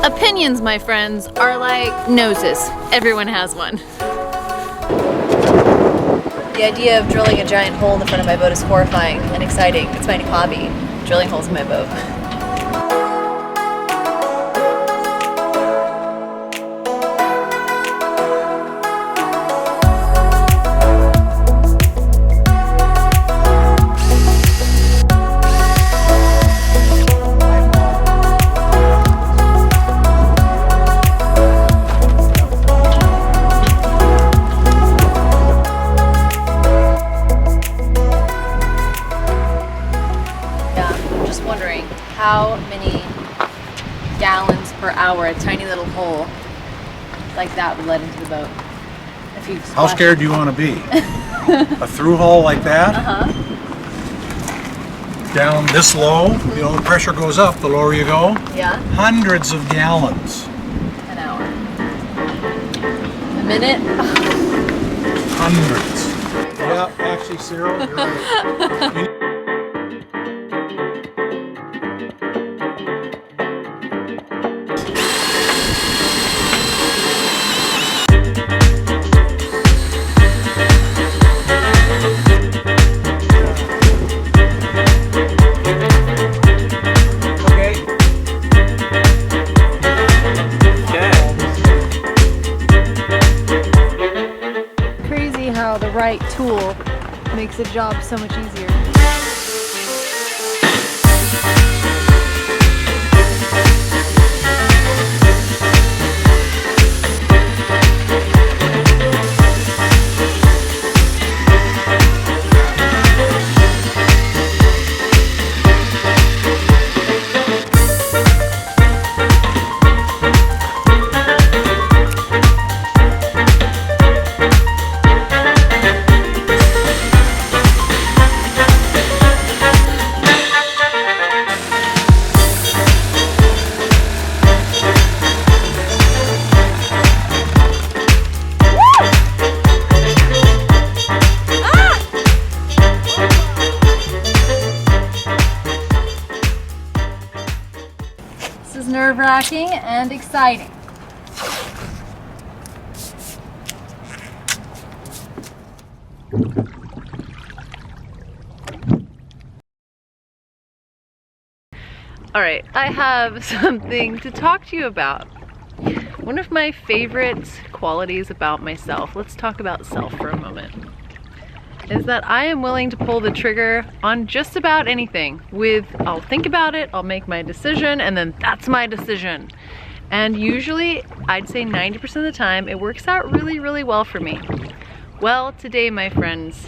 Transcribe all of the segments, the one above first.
Opinions, my friends, are like noses. Everyone has one. The idea of drilling a giant hole in the front of my boat is horrifying and exciting. It's my new hobby, drilling holes in my boat. How many gallons per hour a tiny little hole like that would let into the boat? If you How scared do you want to be? A through hole like that? Down this low, you know, the pressure goes up the lower you go. Yeah. Hundreds of gallons. An hour. A minute? Hundreds. Yeah, actually, Cyril, you're right. How the right tool makes the job so much easier. This is nerve-wracking and exciting. All right, I have something to talk to you about. One of my favorite qualities about myself, let's talk about self for a moment, is that I am willing to pull the trigger on just about anything. I'll think about it, I'll make my decision, and then that's my decision. And usually, I'd say 90% of the time, it works out really, really well for me. Well, today, my friends,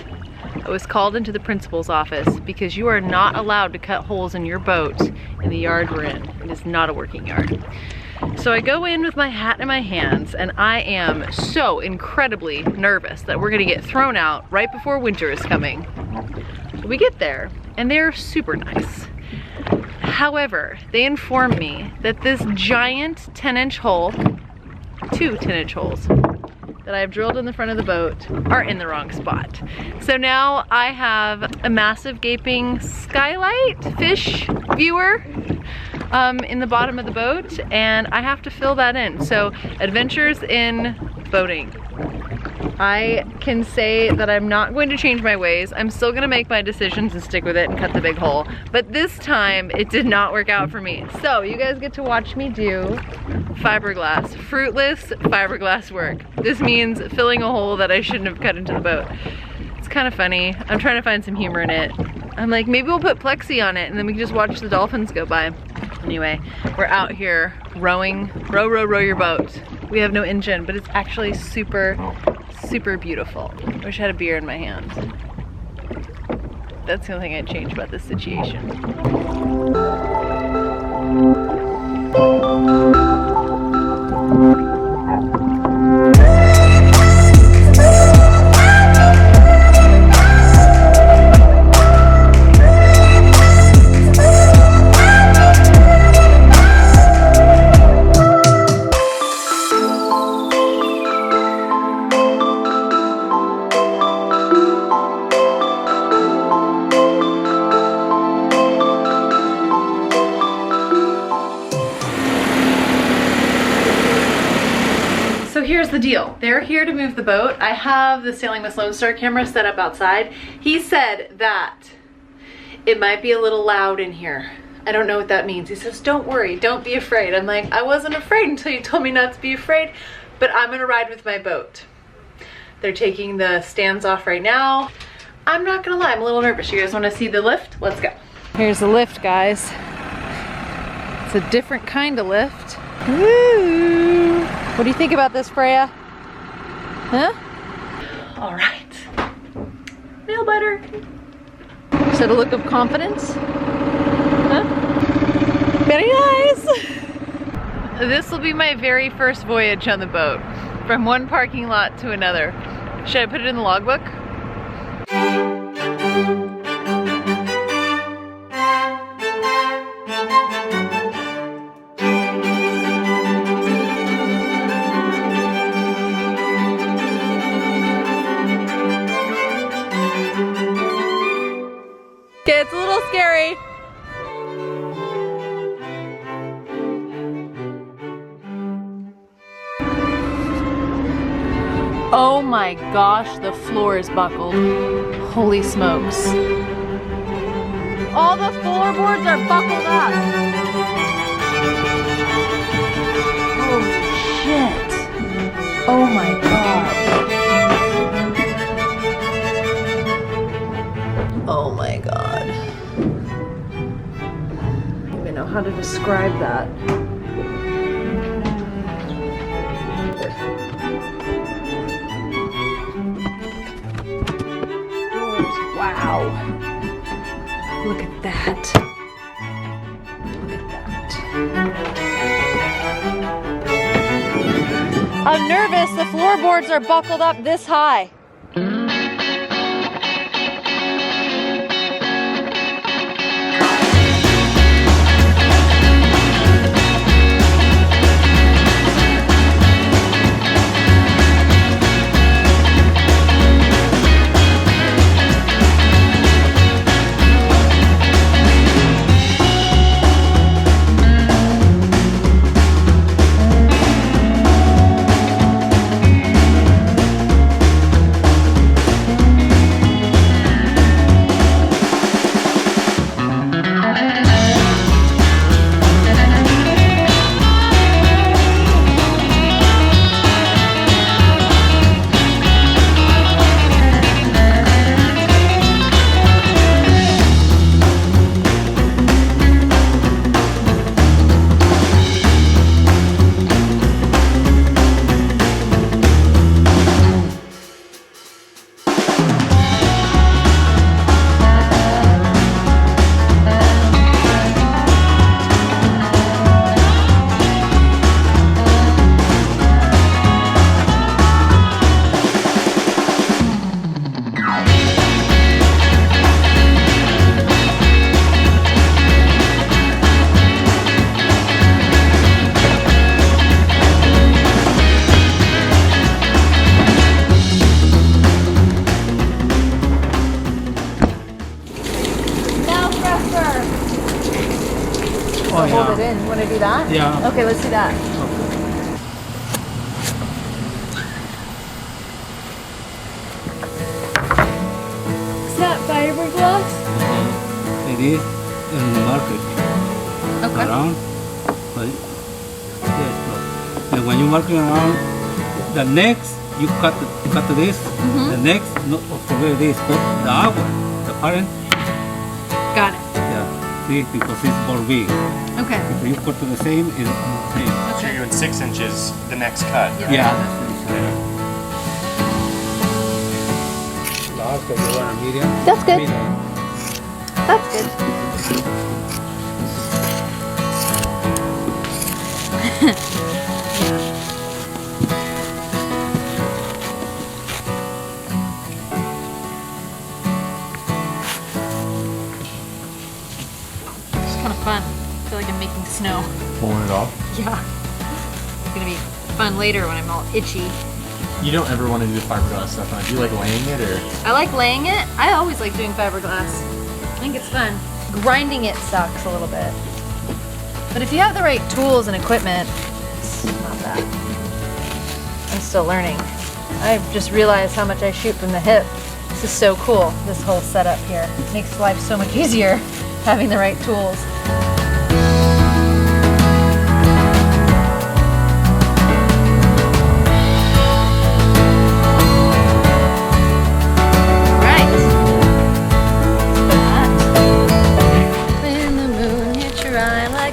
I was called into the principal's office because you are not allowed to cut holes in your boat in the yard we're in. It is not a working yard. So I go in with my hat in my hands, and I am so incredibly nervous that we're gonna get thrown out right before winter is coming. So we get there, and they're super nice. However, they inform me that this giant 10-inch hole, 2 10-inch holes, that I've drilled in the front of the boat are in the wrong spot. So now I have a massive gaping skylight fish viewer in the bottom of the boat, and I have to fill that in. So adventures in boating. I can say that I'm not going to change my ways. I'm still gonna make my decisions and stick with it and cut the big hole. But this time it did not work out for me. So you guys get to watch me do fiberglass, fruitless fiberglass work. This means filling a hole that I shouldn't have cut into the boat. It's kind of funny. I'm trying to find some humor in it. I'm like, maybe we'll put plexi on it and then we can just watch the dolphins go by. Anyway, we're out here rowing, row your boat. We have no engine, but it's actually super, super beautiful. I wish I had a beer in my hand. That's the only thing I'd change about this situation. here's the deal. They're here to move the boat. I have the Sailing with Lone Star camera set up outside. He said that it might be a little loud in here. I don't know what that means. He says, don't worry, don't be afraid. I'm like, I wasn't afraid until you told me not to be afraid, but I'm gonna ride with my boat. They're taking the stands off right now. I'm not gonna lie, I'm a little nervous. You guys wanna see the lift? Let's go. Here's the lift, guys. It's a different kind of lift. Woo! What do you think about this, Freya? Huh? All right. Nail biter. Is that a look of confidence? Huh? Very nice. This will be my very first voyage on the boat, from one parking lot to another. Should I put it in the logbook? Okay, it's a little scary. Oh my gosh, the floor is buckled. Holy smokes. All the floorboards are buckled up. Holy shit. Oh my god. Oh my god. I don't even know how to describe that. Wow. Look at that. Look at that. I'm nervous. The floorboards are buckled up this high. Oh, yeah. Hold it in. You want to do that? Yeah. Okay, let's do that. Is that fiberglass? It is in the market. Okay. Around. But yes, and when you're working around, the next you cut this. The next, not forget this, but the hour, the parent. Got it. Yeah. See, because it's more big. Okay. If you cut to the same, it's the same. So you're doing 6 inches the next cut. Yeah. Last, you want a medium? That's good. Medium. That's good. It's kind of fun. I feel like I'm making snow. Pulling it off. Yeah. It's gonna be fun later when I'm all itchy. You don't ever want to do the fiberglass stuff on it. Do you like laying it or? I like laying it. I always like doing fiberglass. I think it's fun. Grinding it sucks a little bit. But if you have the right tools and equipment, it's not bad. I'm still learning. I've just realized how much I shoot from the hip. This is so cool, this whole setup here. It makes life so much easier having the right tools.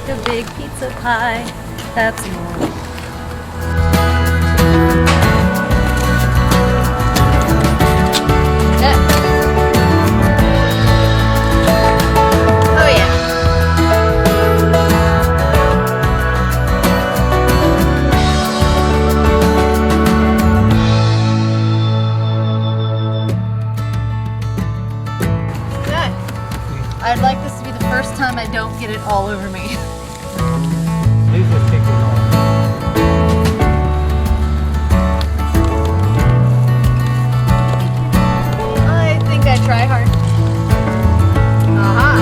A big pizza pie. That's more. Oh yeah. Good. I'd like this to be the first time I don't get it all over me. Please just take it off. I think I try hard. Aha.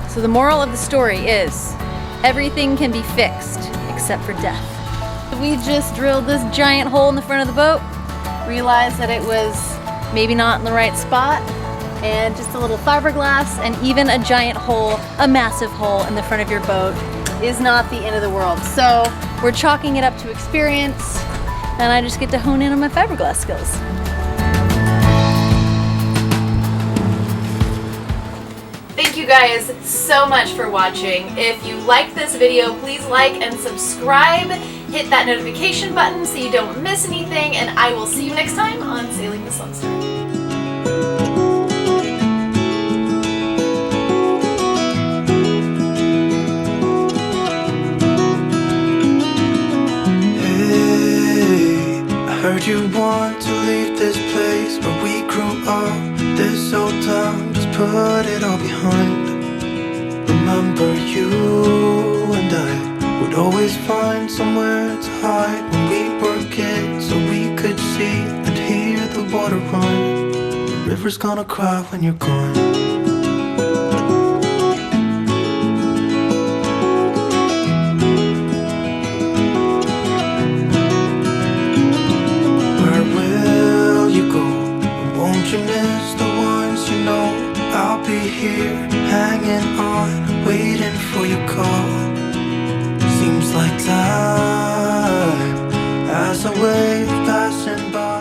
So the moral of the story is, everything can be fixed except for death. We just drilled this giant hole in the front of the boat, realized that it was maybe not in the right spot, and just a little fiberglass and even a giant hole, a massive hole in the front of your boat is not the end of the world. So we're chalking it up to experience, and I just get to hone in on my fiberglass skills. Thank you guys so much for watching. If you liked this video, please like and subscribe. Hit that notification button so you don't miss anything, and I will see you next time on Sailing the Sun Star. Hey, I heard you want to leave this place where we grew up. This old town, just put it all behind. Remember you and I would always find somewhere to hide when we were kids, so we could see and hear the water run. The river's gonna cry when you're gone. Where will you go? And won't you miss the ones you know? I'll be here, hanging on, waiting for your call. Seems like time as a wave passing by.